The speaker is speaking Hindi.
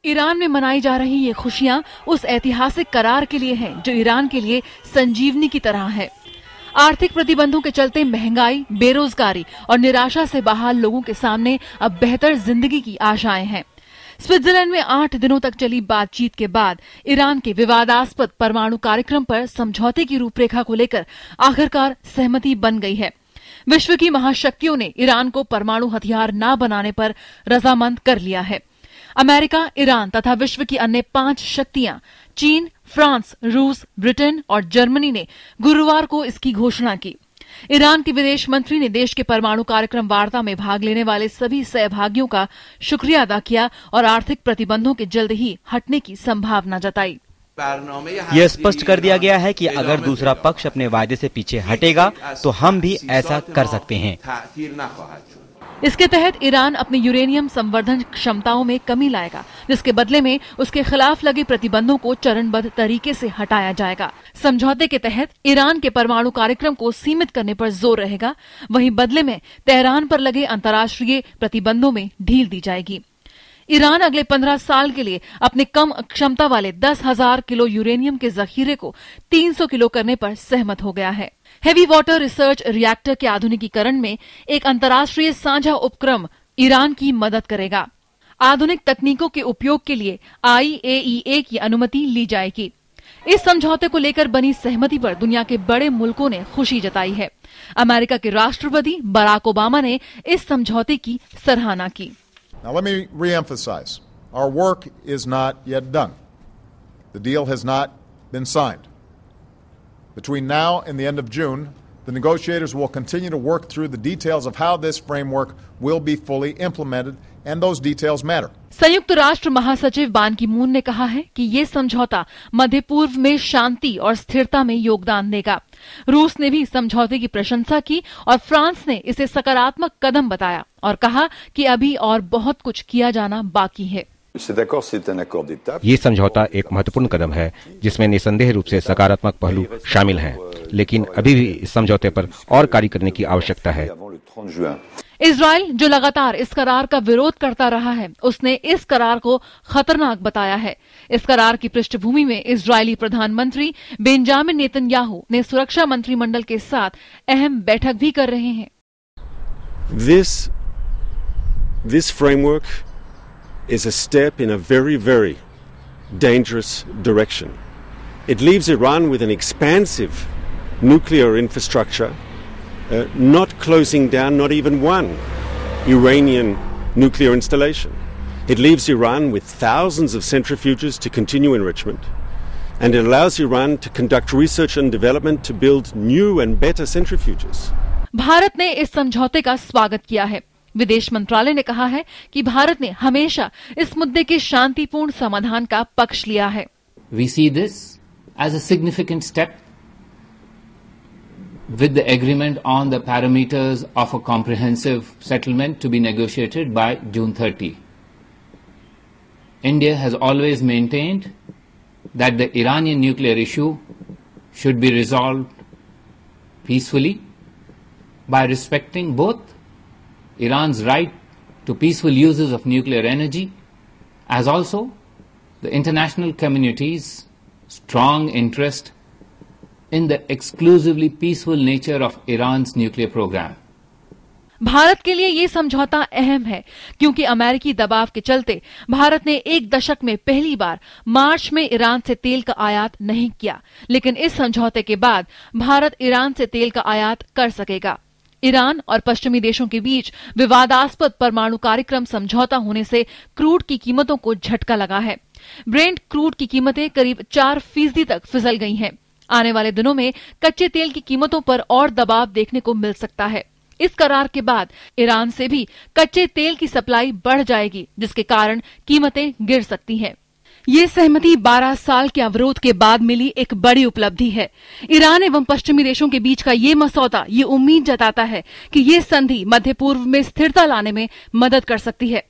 ईरान में मनाई जा रही ये खुशियां उस ऐतिहासिक करार के लिए हैं जो ईरान के लिए संजीवनी की तरह है। आर्थिक प्रतिबंधों के चलते महंगाई, बेरोजगारी और निराशा से बहाल लोगों के सामने अब बेहतर जिंदगी की आशाएं हैं। स्विट्जरलैंड में 8 दिनों तक चली बातचीत के बाद ईरान के विवादास्पद परमाणु कार्यक्रम पर समझौते की रूपरेखा को लेकर आखिरकार सहमति बन गई है। विश्व की महाशक्तियों ने ईरान को परमाणु हथियार न बनाने पर रजामंद कर लिया है। अमेरिका, ईरान तथा विश्व की अन्य 5 शक्तियां चीन, फ्रांस, रूस, ब्रिटेन और जर्मनी ने गुरुवार को इसकी घोषणा की। ईरान के विदेश मंत्री ने देश के परमाणु कार्यक्रम वार्ता में भाग लेने वाले सभी सहभागियों का शुक्रिया अदा किया और आर्थिक प्रतिबंधों के जल्द ही हटने की संभावना जताई। यह स्पष्ट कर दिया गया है कि अगर दूसरा पक्ष अपने वायदे से पीछे हटेगा तो हम भी ऐसा कर सकते हैं। इसके तहत ईरान अपने यूरेनियम संवर्धन क्षमताओं में कमी लाएगा, जिसके बदले में उसके खिलाफ लगे प्रतिबंधों को चरणबद्ध तरीके से हटाया जाएगा। समझौते के तहत ईरान के परमाणु कार्यक्रम को सीमित करने पर जोर रहेगा, वहीं बदले में तेहरान पर लगे अंतर्राष्ट्रीय प्रतिबंधों में ढील दी जाएगी। ईरान अगले 15 साल के लिए अपने कम क्षमता वाले 10,000 किलो यूरेनियम के जखीरे को 300 किलो करने पर सहमत हो गया है। हेवी वाटर रिसर्च रिएक्टर के आधुनिकीकरण में एक अंतर्राष्ट्रीय साझा उपक्रम ईरान की मदद करेगा। आधुनिक तकनीकों के उपयोग के लिए IAEA की अनुमति ली जाएगी। इस समझौते को लेकर बनी सहमति पर दुनिया के बड़े मुल्कों ने खुशी जताई है। अमेरिका के राष्ट्रपति बराक ओबामा ने इस समझौते की सराहना की। Now let me re-emphasize, our work is not yet done. The deal has not been signed. Between now and the end of June, the negotiators will continue to work through the details of how this framework will be fully implemented, and those details matter. संयुक्त राष्ट्र महासचिव बान की मून ने कहा है कि ये समझौता मध्य पूर्व में शांति और स्थिरता में योगदान देगा। रूस ने भी समझौते की प्रशंसा की और फ्रांस ने इसे सकारात्मक कदम बताया और कहा कि अभी और बहुत कुछ किया जाना बाकी है। ये समझौता एक महत्वपूर्ण कदम है जिसमें निसंदेह रूप से सकारात्मक पहलू शामिल हैं, लेकिन अभी भी इस समझौते पर और कार्य करने की आवश्यकता है। इजराइल, जो लगातार इस करार का विरोध करता रहा है, उसने इस करार को खतरनाक बताया है। इस करार की पृष्ठभूमि में इजरायली प्रधानमंत्री बेंजामिन नेतन्याहू ने सुरक्षा मंत्रिमंडल के साथ अहम बैठक भी कर रहे हैं। This framework is a step in a very, very dangerous direction. It leaves Iran with an expansive nuclear infrastructure, not closing down not even one Iranian nuclear installation. It leaves Iran with thousands of centrifuges to continue enrichment, and it allows Iran to conduct research and development to build new and better centrifuges. Bharat ने इस समझौते का स्वागत किया है। विदेश मंत्रालय ने कहा है कि भारत ने हमेशा इस मुद्दे के शांतिपूर्ण समाधान का पक्ष लिया है। We see this as a significant step with the agreement on the parameters of a comprehensive settlement to be negotiated by June 30. India has always maintained that the Iranian nuclear issue should be resolved peacefully by respecting both Iran's right to peaceful uses of nuclear energy, as also the international community's strong interest in the exclusively peaceful nature of Iran's nuclear program. Bharat के लिए ये समझौता अहम है क्योंकि अमेरिकी दबाव के चलते भारत ने एक दशक में पहली बार मार्च में ईरान से तेल का आयात नहीं किया, लेकिन इस समझौते के बाद भारत ईरान से तेल का आयात कर सकेगा। ईरान और पश्चिमी देशों के बीच विवादास्पद परमाणु कार्यक्रम समझौता होने से क्रूड की कीमतों को झटका लगा है। ब्रेंट क्रूड की कीमतें करीब 4% तक फिसल गई हैं। आने वाले दिनों में कच्चे तेल की कीमतों पर और दबाव देखने को मिल सकता है। इस करार के बाद ईरान से भी कच्चे तेल की सप्लाई बढ़ जाएगी, जिसके कारण कीमतें गिर सकती हैं। ये सहमति 12 साल के अवरोध के बाद मिली एक बड़ी उपलब्धि है। ईरान एवं पश्चिमी देशों के बीच का ये मसौदा ये उम्मीद जताता है कि ये संधि मध्य पूर्व में स्थिरता लाने में मदद कर सकती है